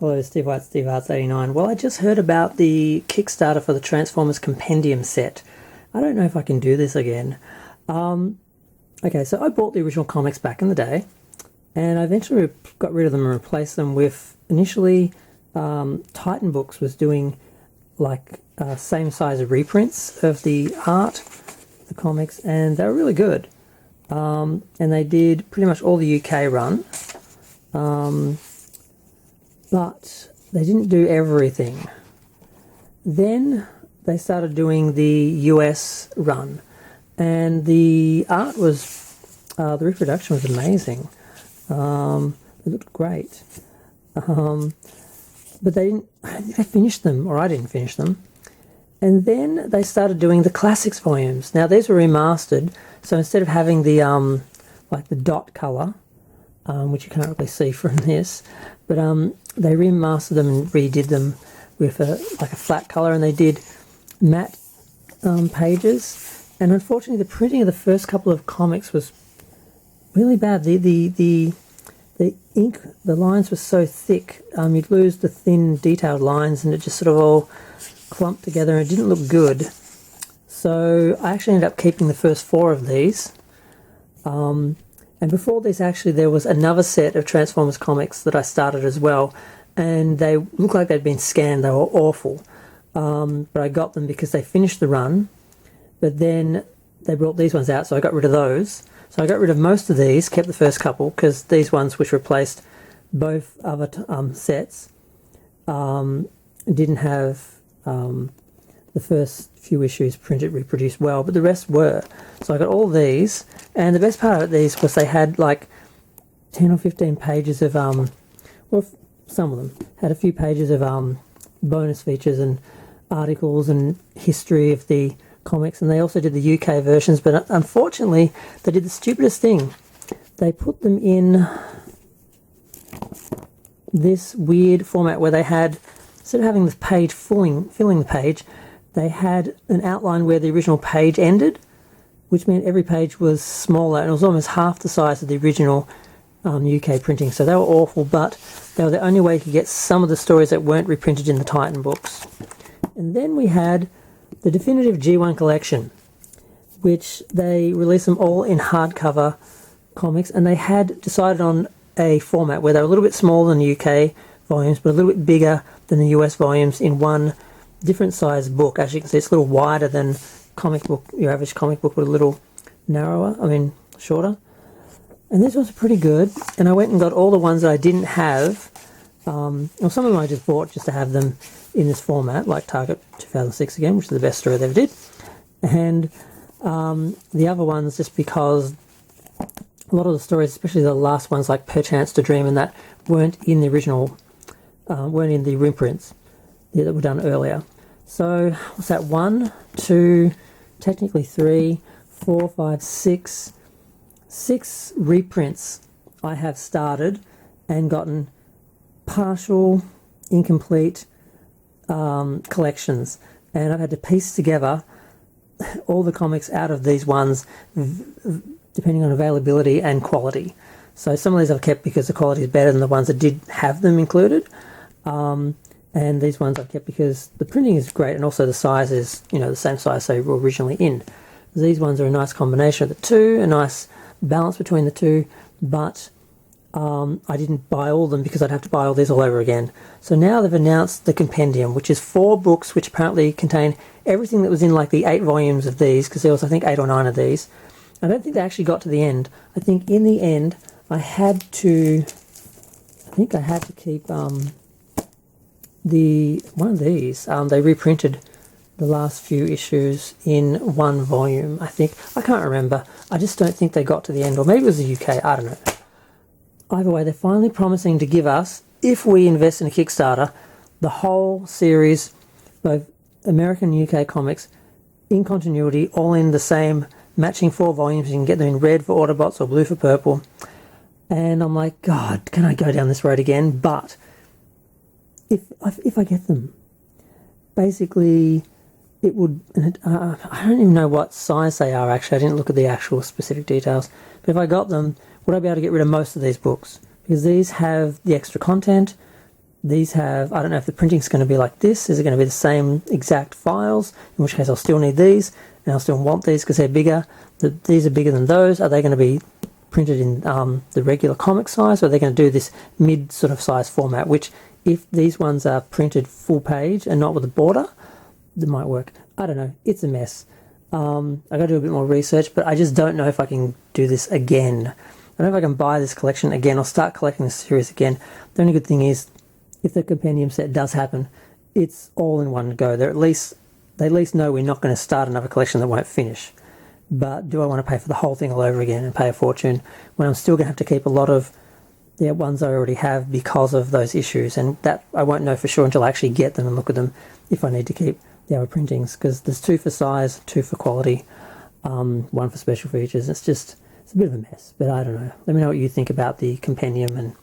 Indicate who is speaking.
Speaker 1: Hello, Steve White, Steve Arts 89. Well, I just heard about the Kickstarter for the Transformers Compendium set. I don't know if I can do this again. Okay, so I bought the original comics back in the day, and I eventually got rid of them and replaced them with, initially, Titan Books was doing like same size reprints of the art, the comics, and they were really good. And they did pretty much all the UK run. But they didn't do everything. Then they started doing the US run, and the art was, the reproduction was amazing. It looked great. But they didn't, I don't think they finished them, or I didn't finish them. And then they started doing the classics volumes. Now these were remastered, so instead of having the like the dot color, which you can't really see from this, but they remastered them and redid them with like a flat color, and they did matte pages. And unfortunately, the printing of the first couple of comics was really bad. The ink, the lines were so thick, you'd lose the thin detailed lines, and it just sort of all clumped together, and it didn't look good. So I actually ended up keeping the first 4 of these. And before this, actually, there was another set of Transformers comics that I started as well, and they looked like they'd been scanned. They were awful, but I got them because they finished the run, but then they brought these ones out, so I got rid of those. So I got rid of most of these, kept the first couple, because these ones, which replaced both other sets, didn't have the first few issues printed, reproduced well, but the rest were. So I got all these, and the best part of these was they had like 10 or 15 pages of, well, some of them had a few pages of bonus features and articles and history of the comics, and they also did the UK versions, but unfortunately they did the stupidest thing. They put them in this weird format where they had, instead of having the page filling the page, they had an outline where the original page ended, which meant every page was smaller, and it was almost half the size of the original UK printing. So they were awful, but they were the only way to get some of the stories that weren't reprinted in the Titan books. And then we had the definitive G1 collection, which they released them all in hardcover comics, and they had decided on a format where they were a little bit smaller than the UK volumes, but a little bit bigger than the US volumes in one different size book. As you can see, it's a little wider than comic book, your average comic book, but a little narrower, shorter. And this was pretty good, and I went and got all the ones that I didn't have. Well, some of them I just bought just to have them in this format, like Target 2006 again, which is the best story they ever did. And the other ones just because a lot of the stories, especially the last ones like Perchance to Dream and that, weren't in the original, weren't in the reprints that were done earlier. So what's that? 1, 2, technically 3, 4, 5, 6 reprints I have started and gotten partial, incomplete collections, and I've had to piece together all the comics out of these ones depending on availability and quality. So some of these I've kept because the quality is better than the ones that did have them included. And these ones I've kept because the printing is great, and also the size is, the same size they were originally in. These ones are a nice combination of the two, a nice balance between the two, but I didn't buy all of them because I'd have to buy all these all over again. So now they've announced the Compendium, which is 4 books which apparently contain everything that was in like the 8 volumes of these, because there was, I think, 8 or 9 of these. I don't think they actually got to the end. I think in the end I had to keep one of these. They reprinted the last few issues in 1 volume, I think. I can't remember. I just don't think they got to the end, or maybe it was the UK, I don't know. Either way, they're finally promising to give us, if we invest in a Kickstarter, the whole series, both American and UK comics, in continuity, all in the same matching 4 volumes. You can get them in red for Autobots or blue for purple. And I'm like, God, can I go down this road again? But if I get them, basically it would, I don't even know what size they are actually, I didn't look at the actual specific details, but if I got them, would I be able to get rid of most of these books? Because these have the extra content, these have, I don't know if the printing's going to be like this. Is it going to be the same exact files? In which case I'll still need these, and I'll still want these because they're bigger. These are bigger than those. Are they going to be printed in the regular comic size, or are they going to do this mid sort of size format, which if these ones are printed full page and not with a border, that might work. I don't know. It's a mess. I got to do a bit more research, but I just don't know if I can do this again. I don't know if I can buy this collection again or start collecting this series again. The only good thing is, if the compendium set does happen, it's all in one go. They at least know we're not going to start another collection that won't finish. But do I want to pay for the whole thing all over again and pay a fortune when I'm still going to have to keep a lot of the ones I already have because of those issues? And that I won't know for sure until I actually get them and look at them if I need to keep the other printings, because there's 2 for size, 2 for quality, 1 for special features. It's a bit of a mess, but I don't know. Let me know what you think about the compendium and